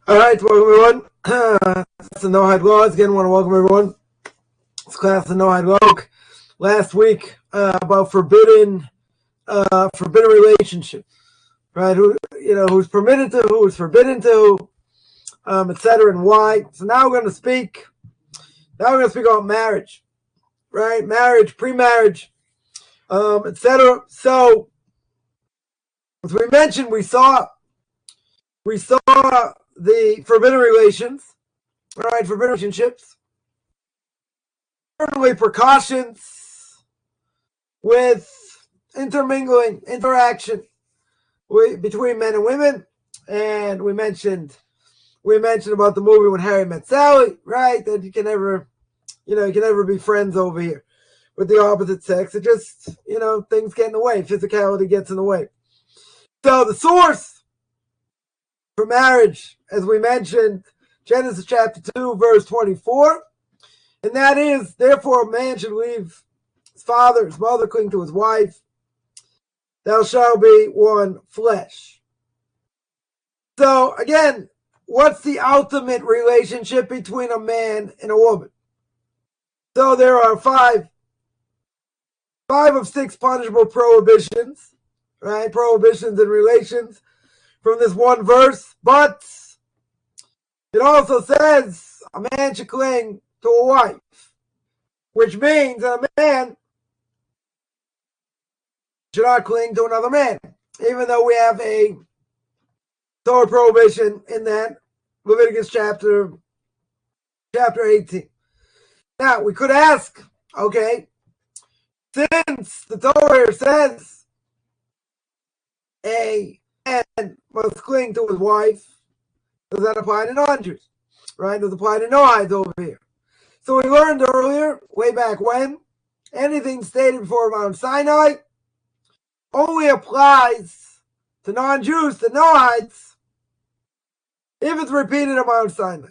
All right, welcome everyone. It's the Noahide Laws. Again, I want to welcome everyone. It's class of Noahide Law. Last week about forbidden relationship, right? Who's permitted to, who is forbidden to, etc. and why. So now we're going to speak. Now we're going to speak about marriage, right? Marriage, pre-marriage, etc. So, as we mentioned, we saw the forbidden relations, right? Forbidden relationships. Certainly precautions with intermingling, interaction between men and women. And we mentioned about the movie When Harry Met Sally, right? That you can never be friends over here with the opposite sex. It just, things get in the way. Physicality gets in the way. So the source for marriage, as we mentioned, Genesis chapter 2, verse 24. And that is, therefore a man should leave his father, his mother, cling to his wife. Thou shalt be one flesh. So again, what's the ultimate relationship between a man and a woman? So there are five of 6 punishable prohibitions, right? Prohibitions and relations from this one verse, but it also says a man should cling to a wife, which means that a man should not cling to another man, even though we have a Torah prohibition in that Leviticus chapter 18. Now, we could ask, okay, since the Torah says a man must cling to his wife, does that apply to non-Jews? Right? Does it apply to Noahides over here? So we learned earlier, way back when, anything stated before Mount Sinai only applies to non-Jews, to Noahides, if it's repeated at Mount Sinai.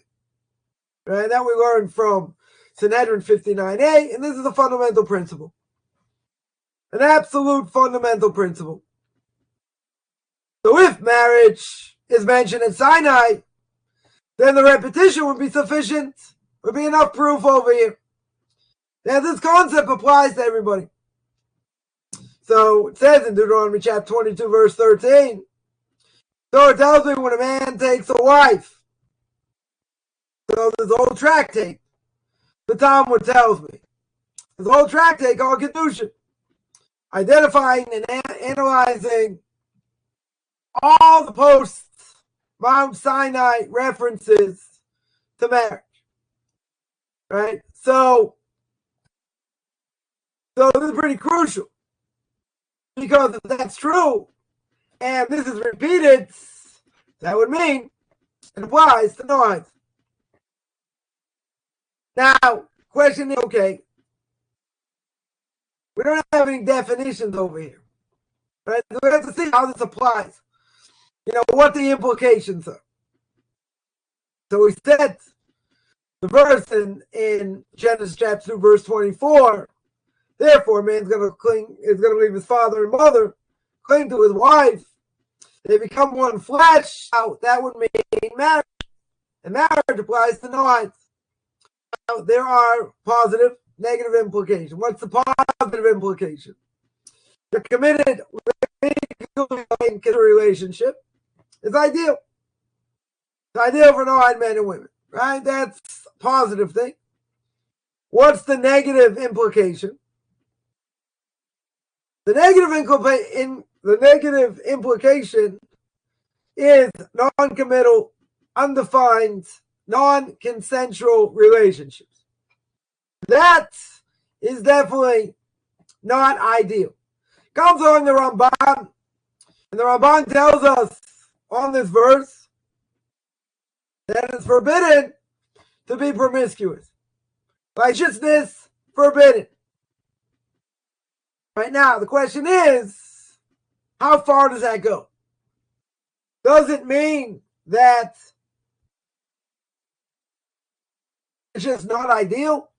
Right? That we learned from Sanhedrin 59a, and this is a fundamental principle. An absolute fundamental principle. So if marriage is mentioned in Sinai, then the repetition would be sufficient, would be enough proof over here. Now this concept applies to everybody. So it says in Deuteronomy chapter 22, verse 13, so it tells me when a man takes a wife. So this whole tractate, the Talmud tells me, this whole tractate called Kedusha, identifying and analyzing all the post Mount Sinai references to marriage, right? So this is pretty crucial, because if that's true and this is repeated, that would mean it applies to Noahides. Now, question is, okay, we don't have any definitions over here, right? So we have to see how this applies. What the implications are. So we said the verse in Genesis chapter 2, verse 24, therefore a man's going to leave his father and mother, cling to his wife, they become one flesh. Now, that would mean marriage. And marriage applies to Noahides. Now, there are positive, negative implications. What's the positive implication? They're committed legally in a relationship. It's ideal. It's ideal for Noahide men and women, right? That's a positive thing. What's the negative implication? The negative implication is non-committal, undefined, non-consensual relationships. That is definitely not ideal. Comes along the Ramban, and the Ramban tells us on this verse that it's forbidden to be promiscuous. Licentiousness forbidden. Right now, the question is, how far does that go? Does it mean that it's just not ideal?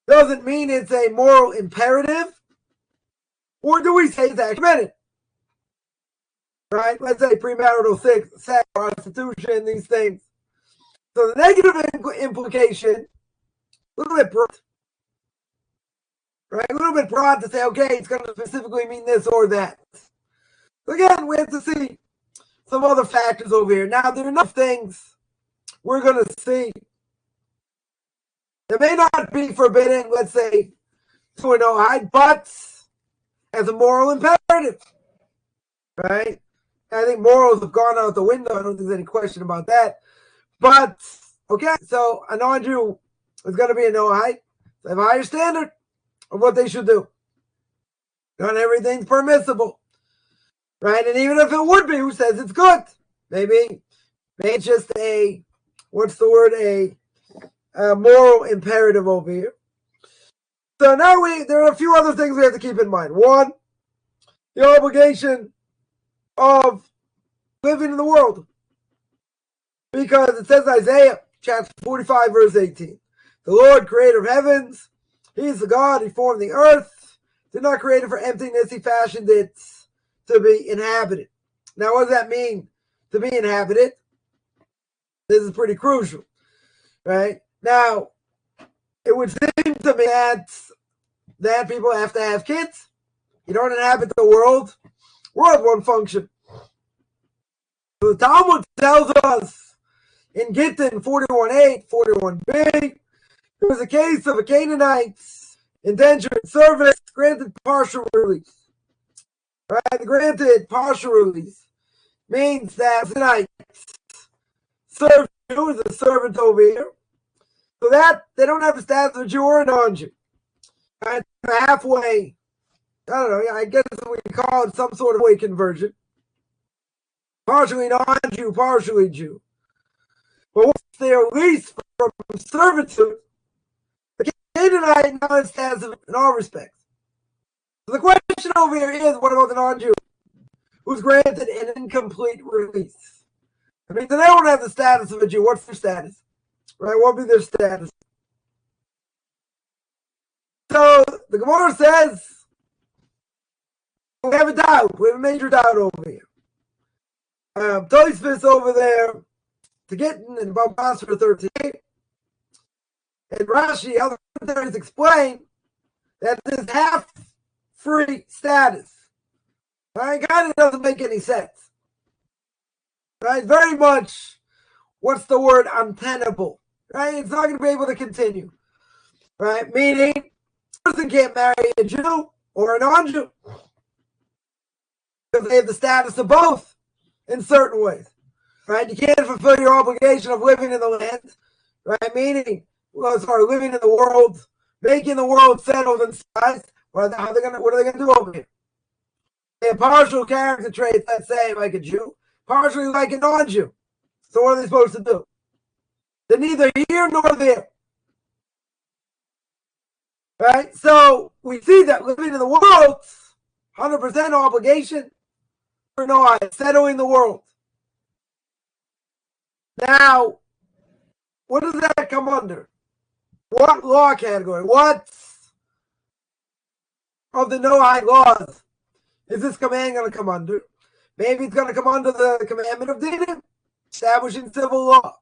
Does it mean it's a moral imperative? Or do we say it's actually permitted? right? Let's say premarital sex, prostitution, these things. So the negative implication, a little bit broad, right? A little bit broad to say, okay, it's going to specifically mean this or that. So again, we have to see some other factors over here. Now, there are enough things we're going to see that may not be forbidden, let's say, to an Noahide, but as a moral imperative, right? I think morals have gone out the window. I don't think there's any question about that. But, okay, so a non-Jew is going to be a Noahide. They have a higher standard of what they should do. Not everything's permissible, right? And even if it would be, who says it's good? Maybe it's just a, what's the word, a moral imperative over here. So now there are a few other things we have to keep in mind. One, the obligation of living in the world. Because it says Isaiah chapter 45, verse 18. The Lord, creator of heavens, he is the God, he formed the earth, did not create it for emptiness, he fashioned it to be inhabited. Now, what does that mean, to be inhabited? This is pretty crucial, right? Now, it would seem to me that people have to have kids. You don't inhabit the world. World won't function. So the Talmud tells us in Gittin 41.8, 41b, there was a case of a Canaanite indentured servant granted partial release. Right? Granted partial release means that Canaanites served you as a servant over here, so that they don't have the status of a Jew or a non-Jew. Right? Halfway, I don't know, I guess we call it some sort of way conversion. Partially non-Jew, partially Jew. But once they're released from servitude, the Canaanite now has status in all respects. So the question over here is, what about the non-Jew who's granted an incomplete release? I mean, so they don't have the status of a Jew. What's their status? Right? What would be their status? So the Gemara says, we have a doubt. We have a major doubt over here. Tosfos over there, to Gittin and Bava Basra 38, and Rashi, other commentaries explain that this half-free status, right, kind of doesn't make any sense. Right? Very much, what's the word, untenable. Right? It's not going to be able to continue. Right? Meaning, a person can't marry a Jew or a non-Jew. Because they have the status of both in certain ways. Right? You can't fulfill your obligation of living in the land. Right? Meaning, living in the world, making the world settled in size. What are they going to do over here? They have partial character traits, let's say, like a Jew, partially like a non-Jew. So what are they supposed to do? They're neither here nor there. Right? So we see that living in the world, 100% obligation for Noahide, settling the world. Now, what does that come under? What law category? What of the Noahide laws is this command going to come under? Maybe it's going to come under the commandment of dinim, establishing civil law.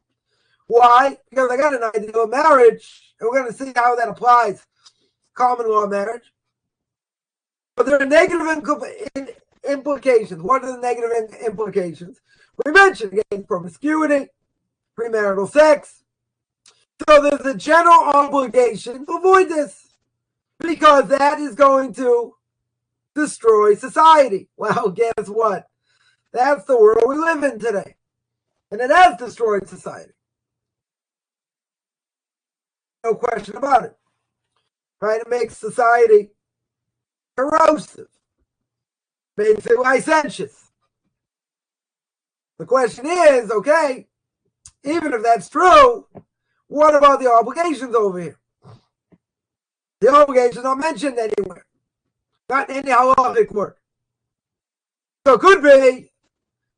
Why? Because I got an idea of marriage, and we're going to see how that applies. Common law marriage. But there are negative implications. What are the negative implications? We mentioned, again, promiscuity, premarital sex. So there's a general obligation to avoid this, because that is going to destroy society. Well, guess what? That's the world we live in today. And it has destroyed society. No question about it. Right? It makes society corrosive. Makes it licentious. The question is, okay, even if that's true, what about the obligations over here? The obligations aren't mentioned anywhere. Not in any halachic work. So it could be,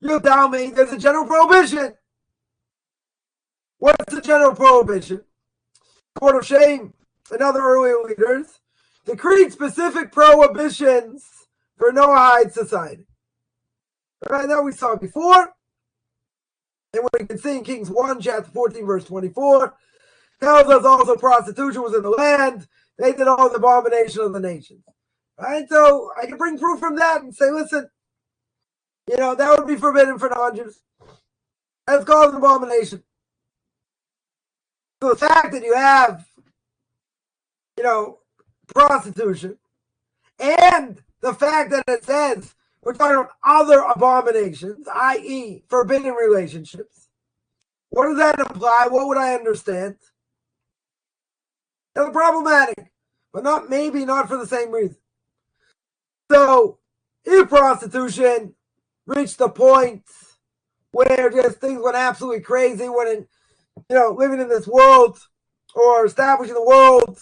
you'll tell me there's a general prohibition. What's the general prohibition? Court of Shame and other earlier leaders decreed specific prohibitions for Noahide society. Right, that we saw before. And what we can see in Kings 1, chapter 14, verse 24, tells us also prostitution was in the land. They did all the abomination of the nations. Right? So I can bring proof from that and say, listen, that would be forbidden for non-Jews. That's called an abomination. So the fact that you have, prostitution, and the fact that it says we're talking about other abominations, i.e. forbidden relationships, what does that imply? What would I understand? That's problematic, but not for the same reason. So if prostitution reached the point where just things went absolutely crazy when living in this world or establishing the world,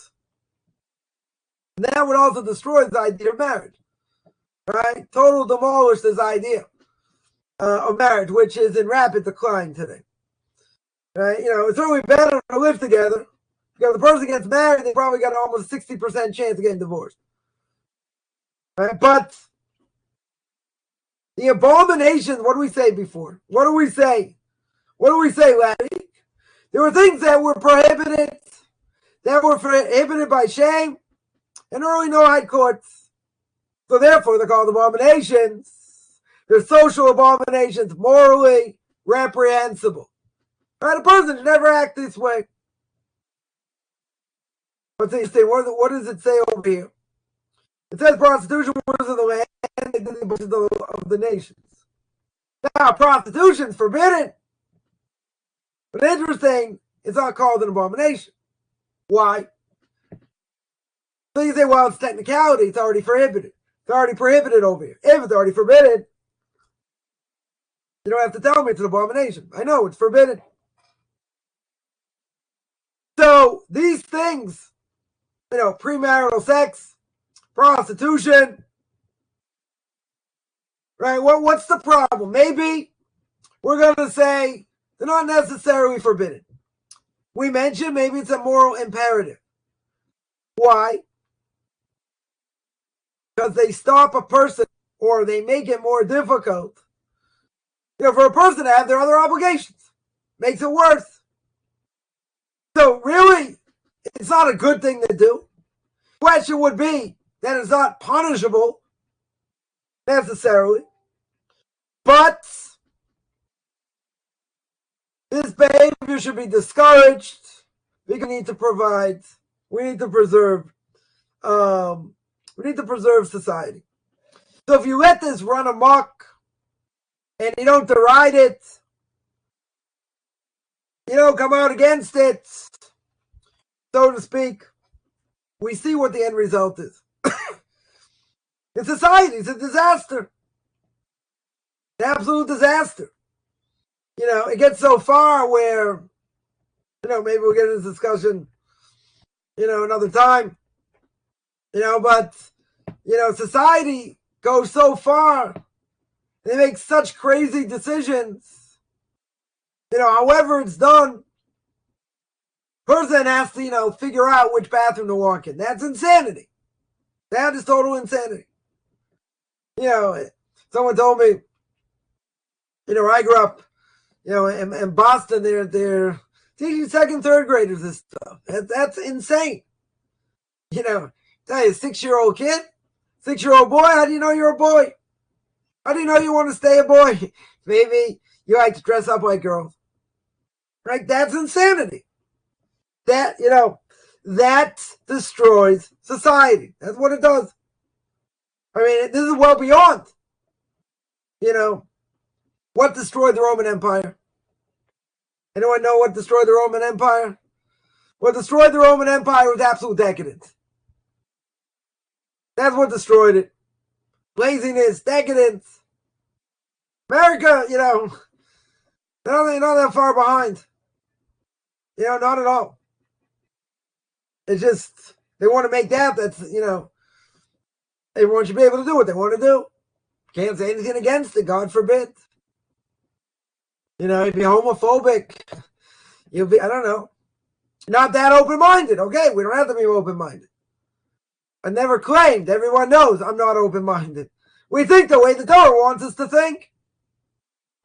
that would also destroy the idea of marriage, right? Total demolish this idea of marriage, which is in rapid decline today, right? It's certainly better to live together because the person gets married, they probably got almost 60% chance of getting divorced, right? But the abominations, what do we say before? What do we say? What do we say, Larry? There were things that were prohibited by shame in early Noahide courts. So therefore, they're called abominations. They're social abominations, morally reprehensible. Right? A person should never act this way. What's it say? What does it say over here? It says prostitution was in the land of the nations. Now, prostitution is forbidden. But interesting, it's not called an abomination. Why? So you say, well, it's technicality. It's already prohibited. It's already prohibited over here. If it's already forbidden, you don't have to tell me it's an abomination. I know it's forbidden. So these things, premarital sex, prostitution, right? What's the problem? Maybe we're going to say they're not necessarily forbidden. We mentioned maybe it's a moral imperative. Why? Because they stop a person or they make it more difficult, for a person to have their other obligations. Makes it worse. So really, it's not a good thing to do. The question would be that it's not punishable necessarily, but this behavior should be discouraged because we need to preserve society. So if you let this run amok and you don't deride it, you don't come out against it, so to speak, we see what the end result is. In society, it's a disaster. An absolute disaster. It gets so far where, maybe we'll get into this discussion, another time, but, society goes so far. They make such crazy decisions. However it's done, person has to, figure out which bathroom to walk in. That's insanity. That is total insanity. Someone told me, I grew up, in Boston, they're teaching second, third graders this stuff. That's insane. Tell you, 6-year-old kid, 6-year-old boy, how do you know you're a boy? How do you know you want to stay a boy? Maybe you like to dress up like girls. Right? That's insanity. That destroys society. That's what it does. I mean, this is well beyond, what destroyed the Roman Empire. Anyone know what destroyed the Roman Empire? What destroyed the Roman Empire was absolute decadence. That's what destroyed it. Laziness, decadence. America, they're not that far behind. Not at all. It's just, they want to make that's, everyone should be able to do what they want to do. Can't say anything against it, God forbid. If you're homophobic, you'll be, I don't know, not that open-minded. Okay, we don't have to be open-minded. I never claimed, everyone knows I'm not open-minded. We think the way the Torah wants us to think.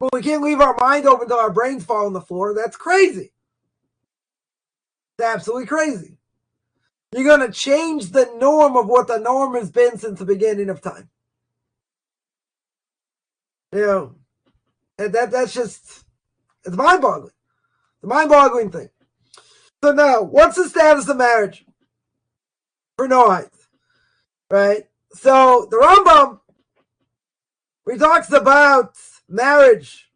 but we can't leave our mind open until our brains fall on the floor. That's crazy. It's absolutely crazy. You're going to change the norm of what the norm has been since the beginning of time. And that's just, it's mind-boggling. It's a mind-boggling thing. So now, what's the status of marriage for Noahides? Right? So the Rambam, he talks about marriage,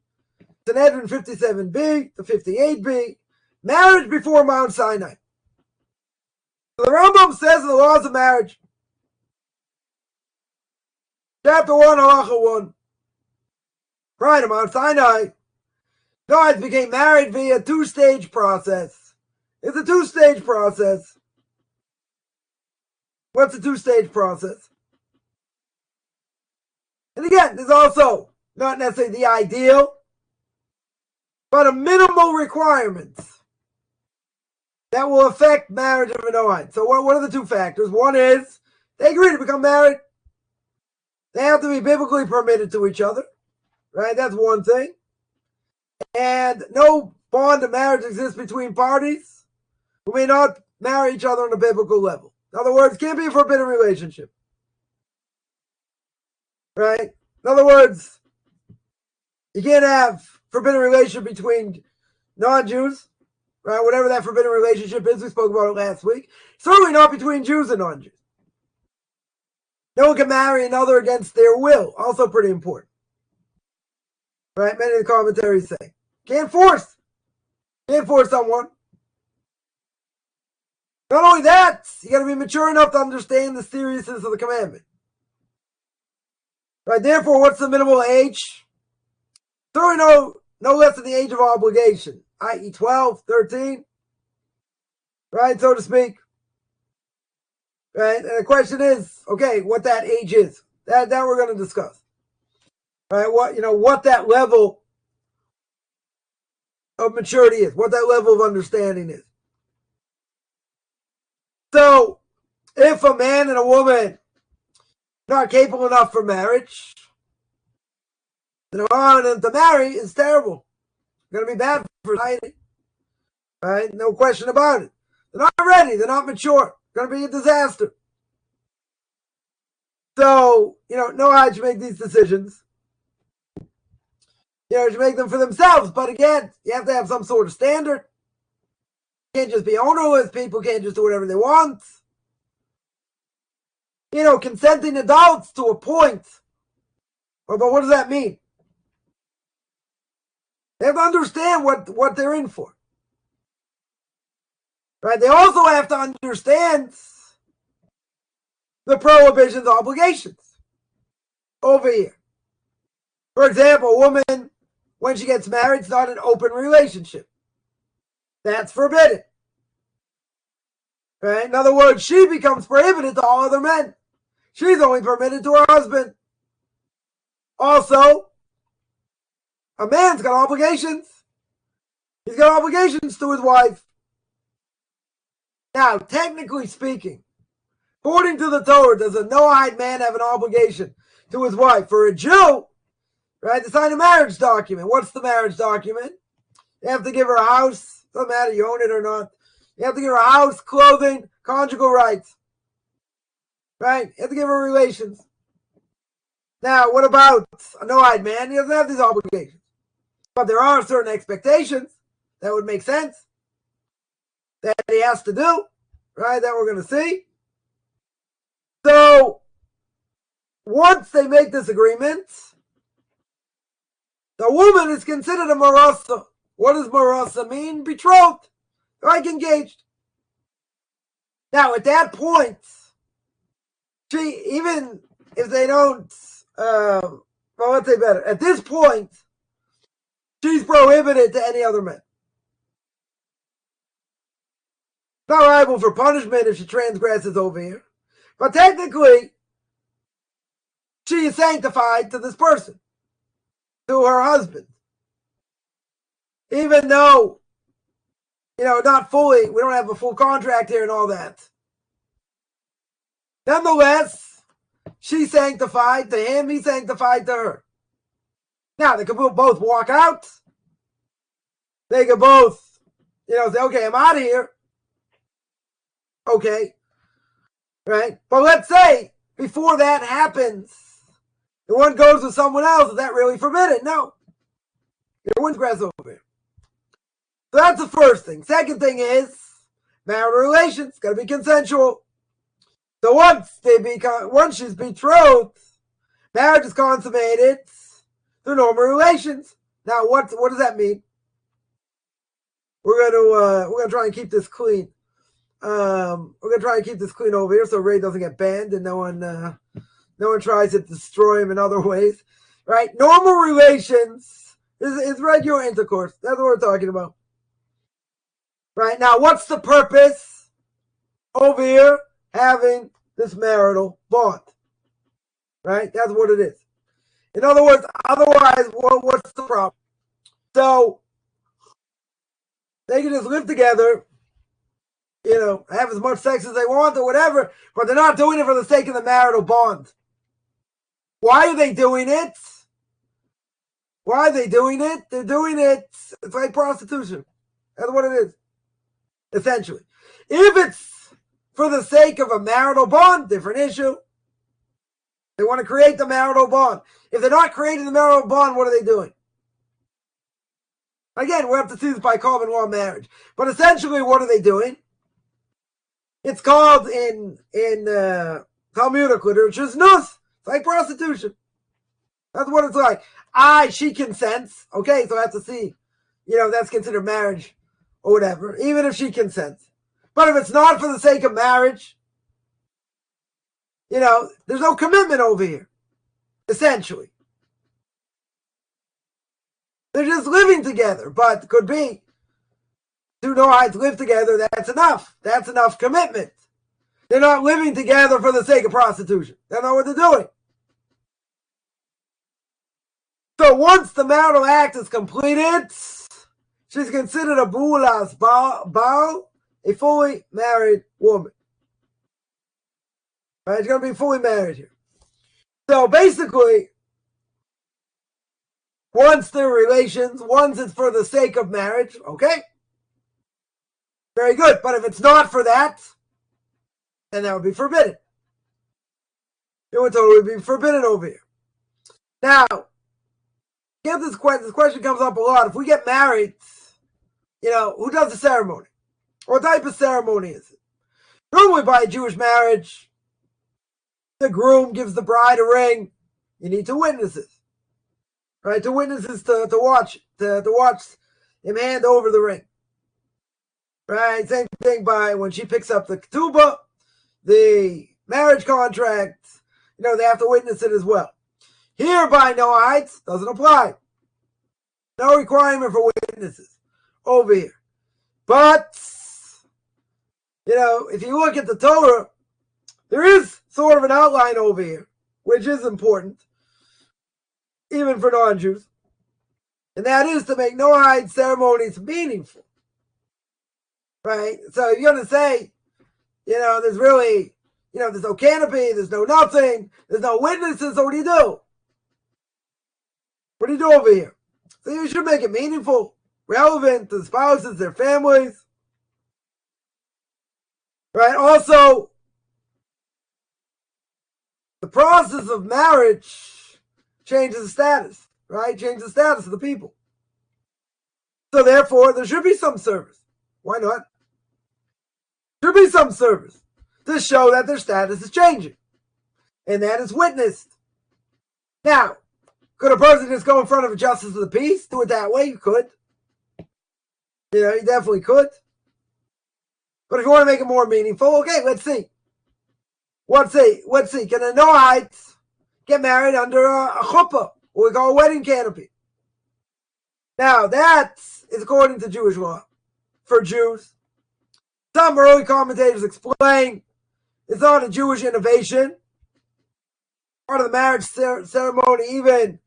Sanhedrin 57b to 58b, marriage before Mount Sinai. So the Rambam says in the laws of marriage, chapter 1, halacha 1, prior to Mount Sinai, Noahides became married via a two-stage process. It's a two-stage process. What's a two-stage process? And again, there's also not necessarily the ideal, but a minimal requirements that will affect marriage of a Noahide. So what are the two factors? One is they agree to become married. They have to be biblically permitted to each other. Right? That's one thing. And no bond of marriage exists between parties who may not marry each other on a biblical level. In other words, can't be a forbidden relationship. Right? In other words, you can't have forbidden relationship between non-Jews, right? Whatever that forbidden relationship is, we spoke about it last week. Certainly not between Jews and non-Jews. No one can marry another against their will. Also pretty important. Right? Many of the commentaries say. Can't force someone. Not only that, you got to be mature enough to understand the seriousness of the commandment. Right? Therefore, what's the minimal age? Certainly no less than the age of obligation, i.e. 12, 13, right, so to speak. Right? And the question is, okay, what that age is. That we're going to discuss. Right? What that level of maturity is, what that level of understanding is. So, if a man and a woman not capable enough for marriage, then allowing them to marry is terrible. It's going to be bad for society. Right? No question about it. They're not ready. They're not mature. It's going to be a disaster. So, know how to make these decisions. You should make them for themselves. But again, you have to have some sort of standard. You can't just be ownerless. People can't just do whatever they want. Consenting adults to a point. But what does that mean? They have to understand what they're in for. Right? They also have to understand the prohibitions, obligations over here. For example, a woman, when she gets married, it's not an open relationship. That's forbidden. Right? In other words, she becomes prohibited to all other men. She's only permitted to her husband. Also, a man's got obligations. He's got obligations to his wife. Now, technically speaking, according to the Torah, does a Noahide man have an obligation to his wife? For a Jew, right, to sign a marriage document. What's the marriage document? You have to give her a house. Doesn't matter you own it or not. You have to give her a house, clothing, conjugal rights. Right? You have to give her relations. Now, what about a Noahide man? He doesn't have these obligations. But there are certain expectations that would make sense that he has to do, right, that we're going to see. So, once they make this agreement, the woman is considered a marasa. What does marasa mean? Betrothed, like engaged. Now, at that point, even if they don't, let's say better, at this point, she's prohibited to any other man. Not liable for punishment if she transgresses over here. But technically, she is sanctified to this person, to her husband. Even though, not fully, we don't have a full contract here and all that. Nonetheless, she's sanctified to him, he's sanctified to her. Now, they could both walk out. They could both, say, okay, I'm out of here. Okay. Right? But let's say, before that happens, the one goes with someone else, is that really forbidden? No. There wouldn't grass over it. So that's the first thing. Second thing is, marital relations, got to be consensual. So once she's betrothed, marriage is consummated through normal relations. Now, what does that mean? We're gonna try and keep this clean. We're gonna try and keep this clean over here so Ray doesn't get banned and no one tries to destroy him in other ways. Right? Normal relations is regular intercourse. That's what we're talking about. Right? Now, what's the purpose over here having this marital bond? Right? That's what it is. In other words, otherwise, what's the problem? So, they can just live together, have as much sex as they want or whatever, but they're not doing it for the sake of the marital bond. Why are they doing it? Why are they doing it? They're doing it, it's like prostitution. That's what it is, essentially. If it's for the sake of a marital bond, different issue. They want to create the marital bond. If they're not creating the marital bond, what are they doing? Again, we have to see this by common law marriage. But essentially, what are they doing? It's called in Talmudic literature, znus. It's like prostitution. That's what it's like. She consents. Okay, so I have to see, that's considered marriage or whatever, even if she consents. But if it's not for the sake of marriage, there's no commitment over here, essentially. They're just living together, but could be two Noahides live together, that's enough. That's enough commitment. They're not living together for the sake of prostitution. That's not what they're doing. So once the marital act is completed, she's considered a bulas baal, a fully married woman. Right? She's going to be fully married here. So basically, once the relations, once it's for the sake of marriage, okay, very good. But if it's not for that, then that would be forbidden. It would totally be forbidden over here. Now, if this question comes up a lot. If we get married, who does the ceremony? What type of ceremony is it? Normally by a Jewish marriage, the groom gives the bride a ring. You need two witnesses. Right? Two witnesses to watch him hand over the ring. Right? Same thing by when she picks up the ketubah, the marriage contract, they have to witness it as well. Here by Noahides, doesn't apply. No requirement for witnesses over here. But, if you look at the Torah, there is sort of an outline over here, which is important, even for non-Jews. And that is to make Noahide ceremonies meaningful. Right? So if you're going to say, there's really, there's no canopy, there's no nothing, there's no witnesses, so what do you do? What do you do over here? So you should make it meaningful, relevant to the spouses, their families. Right? Also, the process of marriage changes the status, right? Changes the status of the people. So therefore, there should be some service. Why not? There should be some service to show that their status is changing. And that is witnessed. Now, could a person just go in front of a justice of the peace? Do it that way? You could. You definitely could. But if you want to make it more meaningful, okay, let's see. Let's see. Can the Noahides get married under a chuppah, or we call a wedding canopy? Now, that is according to Jewish law for Jews. Some early commentators explain it's not a Jewish innovation. Part of the marriage ceremony, even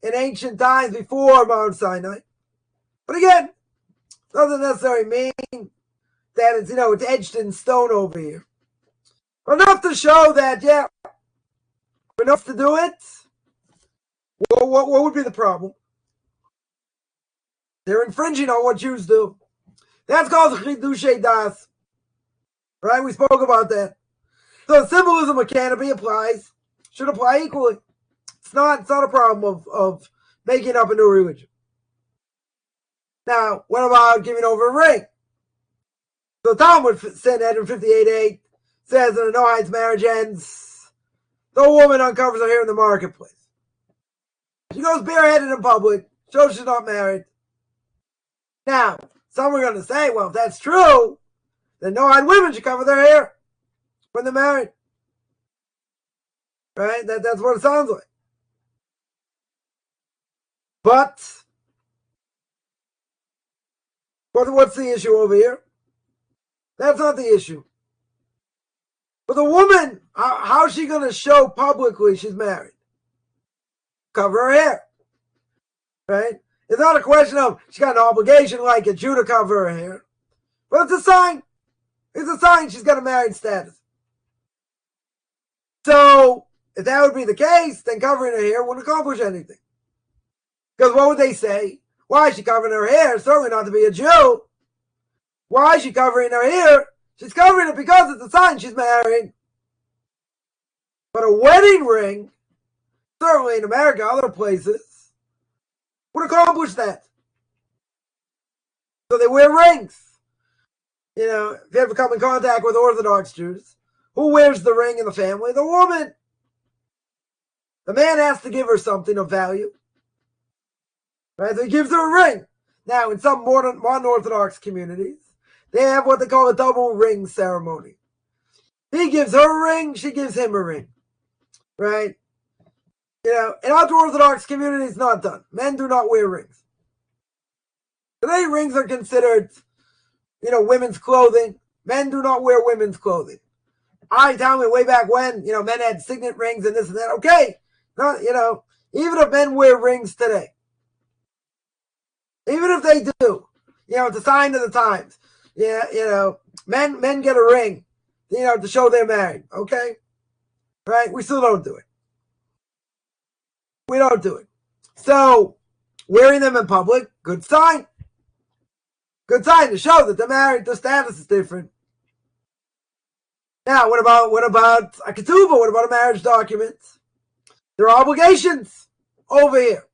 in ancient times before Mount Sinai. But again, doesn't necessarily mean that it's, it's etched in stone over here. But enough to show that, enough to do it. What would be the problem? They're infringing on what Jews do. That's called Chidushay Das. Right? We spoke about that. So the symbolism of canopy should apply equally. It's not a problem of making up a new religion. Now, what about giving over a ring? So Talmud Sanhedrin 58:8 says that a Noahide's marriage ends, the woman uncovers her hair in the marketplace. She goes bareheaded in public, shows she's not married. Now, some are going to say, well, if that's true, then Noahide women should cover their hair when they're married. Right? That's what it sounds like. But what's the issue over here? That's not the issue. But the woman, how is she going to show publicly she's married? Cover her hair. Right? It's not a question of she's got an obligation like a Jew to cover her hair. But it's a sign. It's a sign she's got a married status. So, if that would be the case, then covering her hair wouldn't accomplish anything. Because what would they say? Why is she covering her hair? Certainly not to be a Jew. Why is she covering her hair? She's covering it because it's a sign she's married. But a wedding ring, certainly in America, other places, would accomplish that. So they wear rings. You know, if you ever come in contact with Orthodox Jews, who wears the ring in the family? The woman. The man has to give her something of value. Right? So he gives her a ring. Now, in some modern Orthodox communities, they have what they call a double ring ceremony. He gives her a ring, she gives him a ring. Right? You know, in other Orthodox communities, not done. Men do not wear rings. Today, rings are considered, women's clothing. Men do not wear women's clothing. Tell me way back when, men had signet rings and this and that. Okay. No, even if men wear rings today, even if they do, it's a sign of the times. Yeah, men get a ring, to show they're married. Okay. Right? We still don't do it. We don't do it. So, wearing them in public, good sign. Good sign to show that they're married. Their status is different. Now, what about a ketubah? What about a marriage document? There are obligations over here.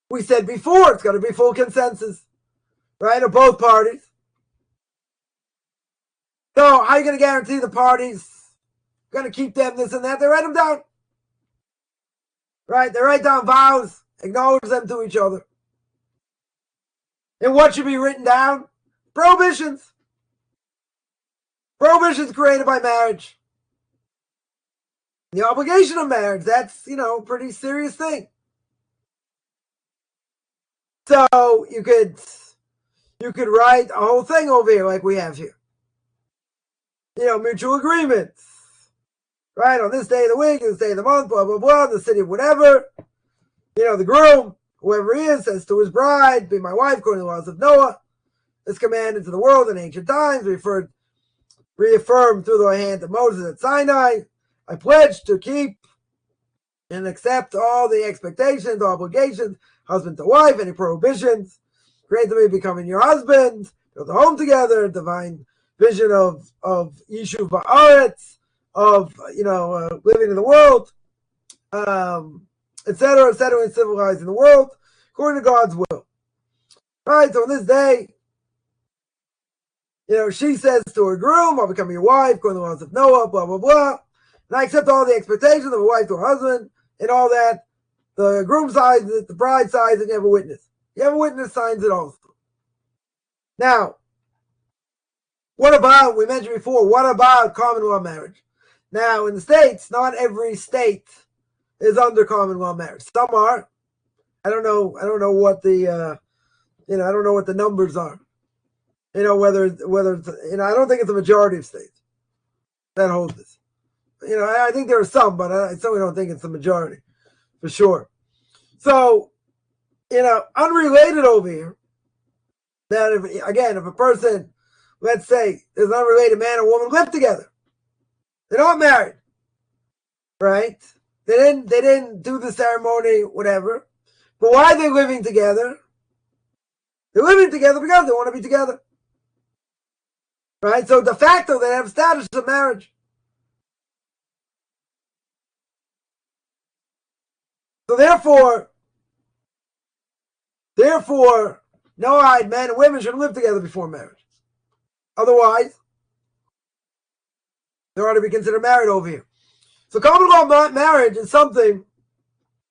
We said before, it's got to be full consensus, right, of both parties. So, how are you going to guarantee the parties going to keep them, this and that? They write them down. Right? They write down vows, acknowledge them to each other. And what should be written down? Prohibitions. Prohibitions created by marriage. The obligation of marriage, that's, a pretty serious thing. So you could write a whole thing over here like we have here. Mutual agreements. Right? On this day of the week, this day of the month, blah, blah, blah, the city of whatever. The groom, whoever he is, says to his bride, be my wife according to the laws of Noah. This commanded to the world in ancient times, reaffirmed through the hand of Moses at Sinai. I pledge to keep and accept all the expectations, obligations, husband to wife, any prohibitions. Create me becoming your husband, build a home together, divine vision of Yishuv HaAretz, of living in the world, etc., and civilizing the world according to God's will. Right. So on this day, she says to her groom, I'll become your wife according to the laws of Noah, blah blah blah, and I accept all the expectations of a wife to her husband and all that. The groom signs it, the bride signs it, and you have a witness. You have a witness signs it also. Now, what about, we mentioned before, what about common law marriage? Now, in the States, not every state is under common law marriage. Some are. I don't know what the, I don't know what the numbers are. Whether it's, I don't think it's a majority of states that hold this. I think there are some, but I certainly don't think it's the majority, for sure. So, unrelated over here, that if a person, let's say, there's an unrelated man and woman live together. They're not married, right? They didn't do the ceremony, whatever. But why are they living together? They're living together because they want to be together. Right? So de facto, they have status of marriage. So therefore, Noahide men and women should live together before marriage. Otherwise, they ought to be considered married over here. So common law marriage is something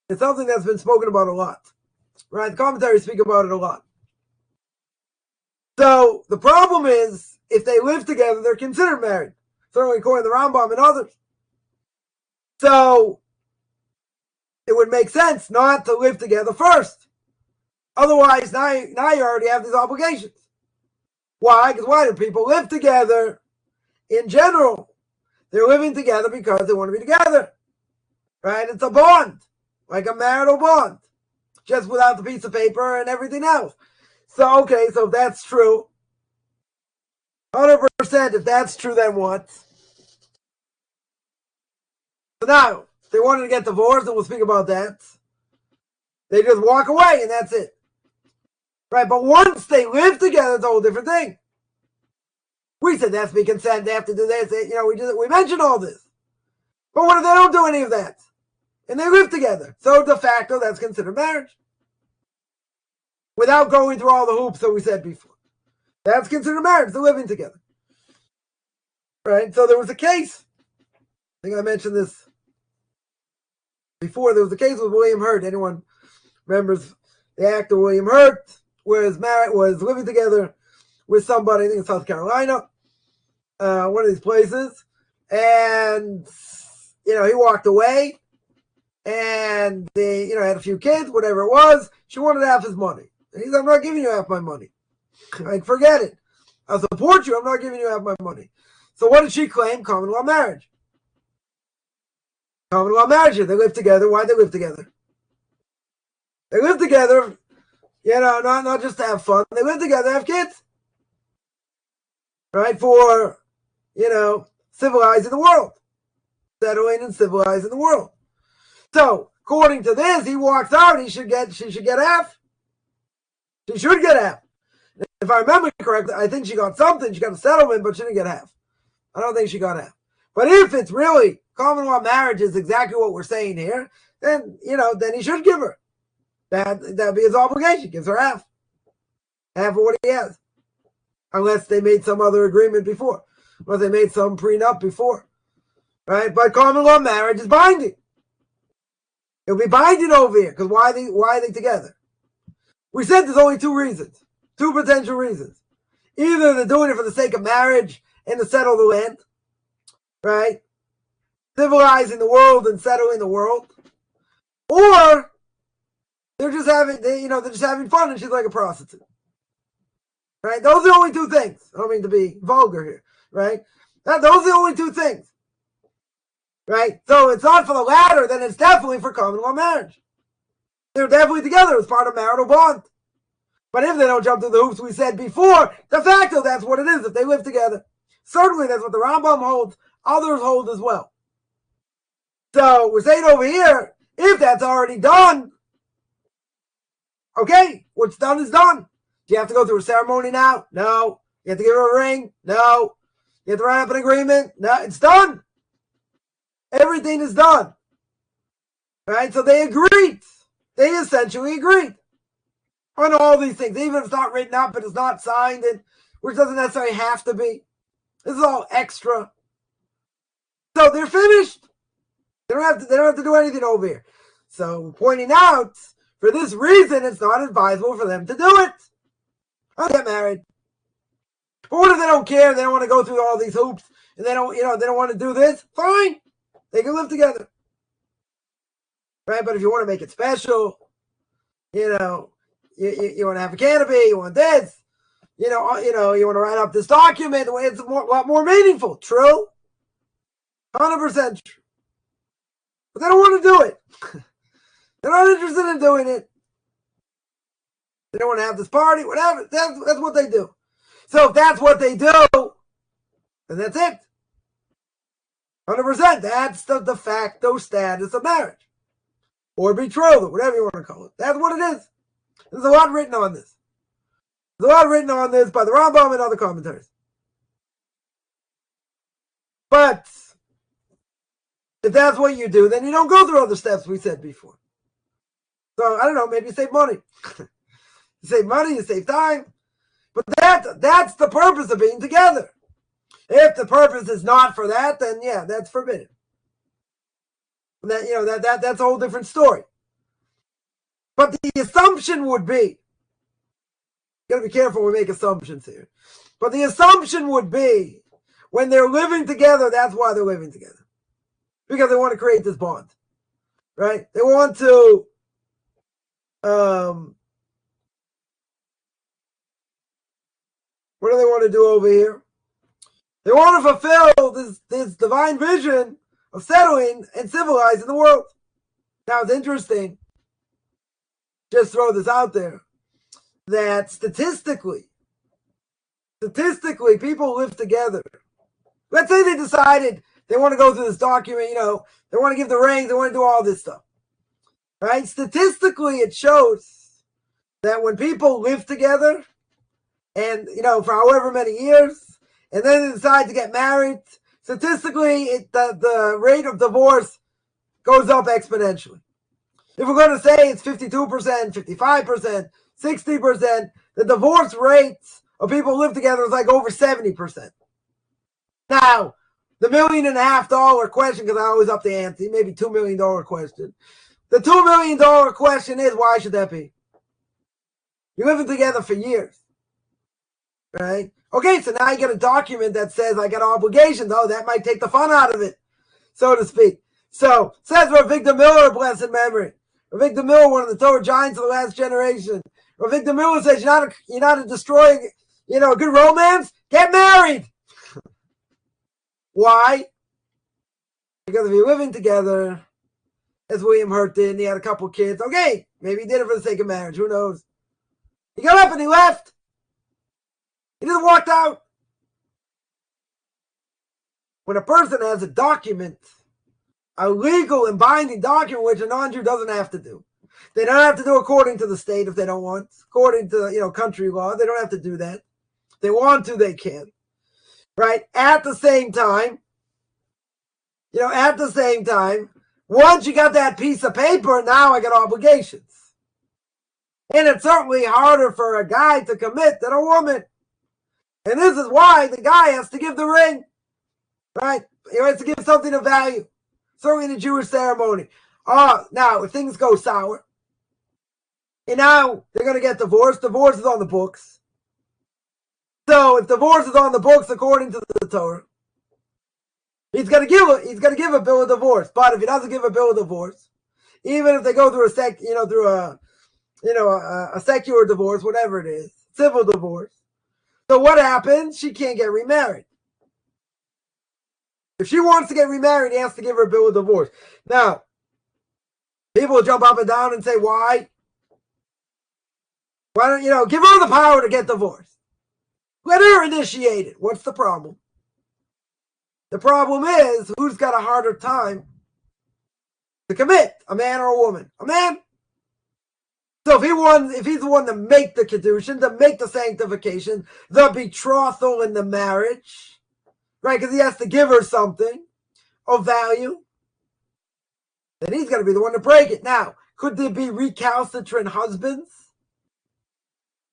that's been spoken about a lot. Right? The commentaries speak about it a lot. So the problem is, if they live together, they're considered married. Certainly according to the Rambam and others. So it would make sense not to live together first. Otherwise, now you already have these obligations. Why? Because why do people live together in general? They're living together because they want to be together. Right? It's a bond, like a marital bond, just without the piece of paper and everything else. So, okay, so if that's true, 100%, if that's true, then what? So now, if they wanted to get divorced, and we'll speak about that, they just walk away and that's it. Right? But once they live together, it's a whole different thing. We said they have to be consent, they have to do this, we mentioned all this. But what if they don't do any of that? And they live together. So de facto, that's considered marriage. Without going through all the hoops that we said before. That's considered marriage, they're living together. Right? So there was a case. I think I mentioned this before. There was a case with William Hurt. Anyone remembers the actor William Hurt was living together with somebody, I think in South Carolina, one of these places. And, he walked away and they, had a few kids, whatever it was. She wanted half his money. And he said, I'm not giving you half my money. Like, forget it. I'll support you. I'm not giving you half my money. So what did she claim? Common law marriage. Common law marriage. They live together. Why do they live together? They live together, not just to have fun. They live together to have kids. Right? For, civilizing the world. Settling and civilizing the world. So, according to this, he walks out, she should get half. She should get half. If I remember correctly, I think she got something. She got a settlement, but she didn't get half. I don't think she got half. But if it's really common law marriage is exactly what we're saying here, then, then he should give her. That'd be his obligation. He gives her half. Half of what he has. Unless they made some other agreement before. Unless they made some prenup before. Right? But common law marriage is binding. It'll be binding over here. Because why are they together? We said there's only two reasons. Two potential reasons. Either they're doing it for the sake of marriage and to settle the land. Right? Civilizing the world and settling the world. Or they're just having fun and she's like a prostitute. Right? Those are the only two things. I don't mean to be vulgar here. Right? Those are the only two things. Right? So it's not for the latter, then it's definitely for common law marriage. They're definitely together as part of marital bond. But if they don't jump through the hoops we said before, de facto, that's what it is if they live together. Certainly, that's what the Rambam holds. Others hold as well. So we're saying over here, if that's already done, okay, what's done is done. Do you have to go through a ceremony now? No. You have to give her a ring? No. You have to write up an agreement? No. It's done. Everything is done. Right? So they agreed. They essentially agreed on all these things. Even if it's not written up and it's not signed, which doesn't necessarily have to be. This is all extra. So they're finished. They don't have to do anything over here. So pointing out, for this reason, it's not advisable for them to do it. I'll get married. But what if they don't care? They don't want to go through all these hoops, and they don't want to do this. Fine, they can live together, right? But if you want to make it special, you want to have a canopy, you want this, you want to write up this document. It's a lot more meaningful. True, 100% true. But they don't want to do it. They're not interested in doing it. They don't want to have this party, whatever. That's what they do. So if that's what they do, then that's it. 100%. That's the de facto status of marriage. Or betrothal, whatever you want to call it. That's what it is. There's a lot written on this. There's a lot written on this by the Rambam and other commentaries. But if that's what you do, then you don't go through all the steps we said before. So, I don't know, maybe you save money. You save money, you save time. But that's the purpose of being together. If the purpose is not for that, then yeah, that's forbidden. That's a whole different story. But the assumption would be, you gotta be careful when we make assumptions here. But the assumption would be, when they're living together, that's why they're living together. Because they want to create this bond. Right? They want to what do they want to do over here? They want to fulfill this divine vision of settling and civilizing the world. Now it's interesting, just throw this out there, that statistically people live together. Let's say they decided they want to go through this document, they want to give the rings, they want to do all this stuff. Right? Statistically, it shows that when people live together and, for however many years, and then they decide to get married, statistically, the rate of divorce goes up exponentially. If we're going to say it's 52%, 55%, 60%, the divorce rates of people who live together is like over 70%. Now, the $1.5 million question, because I always up the ante, maybe $2 million question. The $2 million question is, why should that be? You're living together for years, right? Okay, so now you get a document that says I got obligations. Oh, that might take the fun out of it, so to speak. So, says Rabbi Miller, blessed memory. Rabbi Miller, one of the Torah giants of the last generation. Rabbi Miller says, you're not destroying, a good romance? Get married! Why? Because if you're living together, as William Hurt did, and he had a couple kids, okay, maybe he did it for the sake of marriage, who knows? He got up and he left. He just walked out. When a person has a document, a legal and binding document, which a non-Jew doesn't have to do. They don't have to do according to the state if they don't want. According to, country law, they don't have to do that. If they want to, they can. Right? At the same time, once you got that piece of paper, now I got obligations. And it's certainly harder for a guy to commit than a woman. And this is why the guy has to give the ring. Right? He has to give something of value. Certainly in the Jewish ceremony. Now, if things go sour, and now they're going to get divorced, divorce is on the books. So if divorce is on the books according to the Torah, he's going to give a bill of divorce. But if he doesn't give a bill of divorce, even if they go through a secular divorce, whatever it is, civil divorce. So what happens? She can't get remarried. If she wants to get remarried, he has to give her a bill of divorce. Now, people will jump up and down and say, why? Why don't, give her the power to get divorced. Let her initiate it. What's the problem? The problem is, who's got a harder time to commit, a man or a woman? A man. So if he's the one to make the kedushin, to make the sanctification, the betrothal in the marriage, right? Because he has to give her something of value, then he's got to be the one to break it. Now, could there be recalcitrant husbands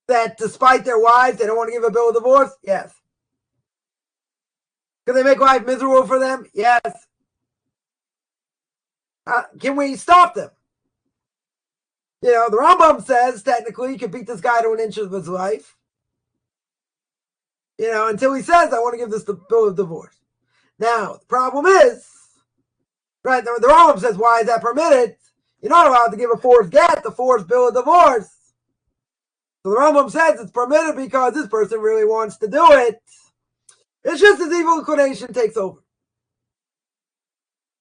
that despite their wives, they don't want to give a bill of divorce? Yes. Can they make life miserable for them? Yes. Can we stop them? The Rambam says technically you can beat this guy to an inch of his life. Until he says, I want to give this the bill of divorce. Now, the problem is, right, the Rambam says, why is that permitted? You're not allowed to give a forced get, the forced bill of divorce. So the Rambam says it's permitted because this person really wants to do it. It's just his evil inclination takes over.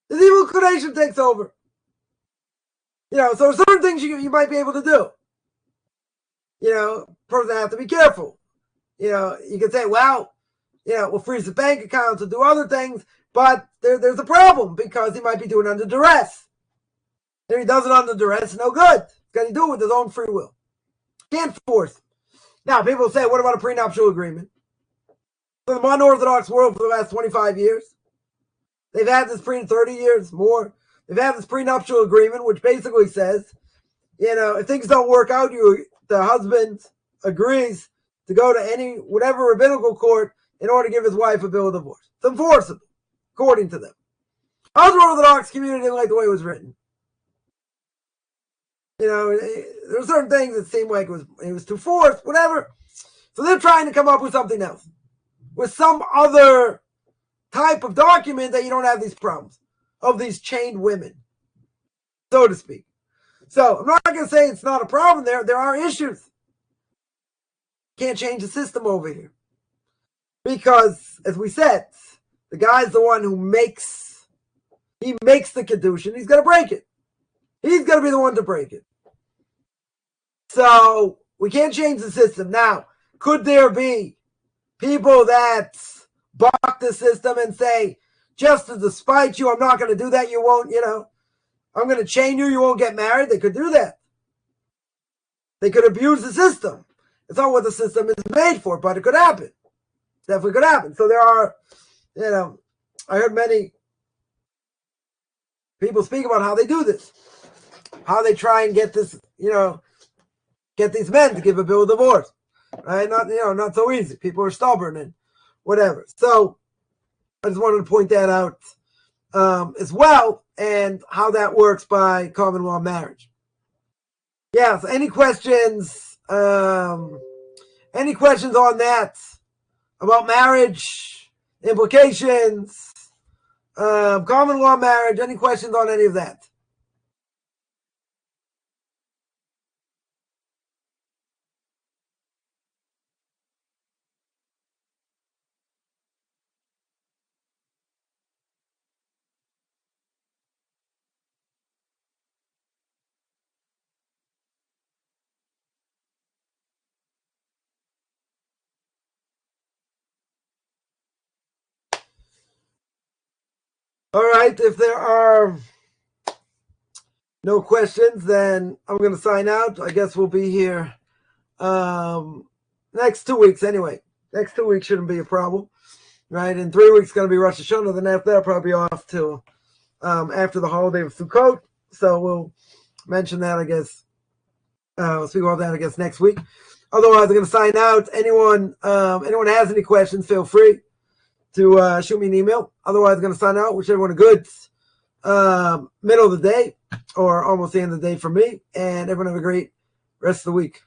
His evil inclination takes over. So certain things you might be able to do. Person have to be careful. You can say, well, will freeze his bank accounts or do other things, but there's a problem because he might be doing it under duress. If he does it under duress, no good. He's got to do it with his own free will. Can't force. Now, people say, what about a prenuptial agreement? For the unorthodox world for the last 25 years, they've had this 30 years, more. They've had this prenuptial agreement, which basically says, if things don't work out, the husband agrees to go to whatever rabbinical court in order to give his wife a bill of divorce. It's enforceable, according to them. Other Orthodox community didn't like the way it was written. There were certain things that seemed like it was too forced, whatever. So they're trying to come up with something else, with some other type of document that you don't have these problems of these chained women, so to speak. So I'm not going to say it's not a problem there. There are issues. Can't change the system over here. Because, as we said, the guy's the one who makes the Kedushin. He's going to break it. He's going to be the one to break it. So we can't change the system. Now, could there be people that balk the system and say, just to despite you, I'm not going to do that. You won't, I'm going to chain you. You won't get married. They could do that. They could abuse the system. It's not what the system is made for, but it could happen. Definitely could happen. So there are, I heard many people speak about how they do this, how they try and get this, get these men to give a bill of divorce, right? Not so easy. People are stubborn and whatever. So I just wanted to point that out as well, and how that works by common law marriage. Yeah. So any questions? Any questions on that about marriage implications, common law marriage? Any questions on any of that? All right, if there are no questions, then I'm going to sign out. I guess we'll be here next 2 weeks anyway. Next 2 weeks shouldn't be a problem, right? In 3 weeks, going to be Rosh Hashanah. Then after that, probably off till after the holiday of Sukkot. So we'll mention that, I guess. We'll speak about that, I guess, next week. Otherwise, I'm going to sign out. Anyone has any questions, feel free to shoot me an email. Otherwise, I'm going to sign out. Wish everyone a good middle of the day, or almost the end of the day for me. And everyone have a great rest of the week.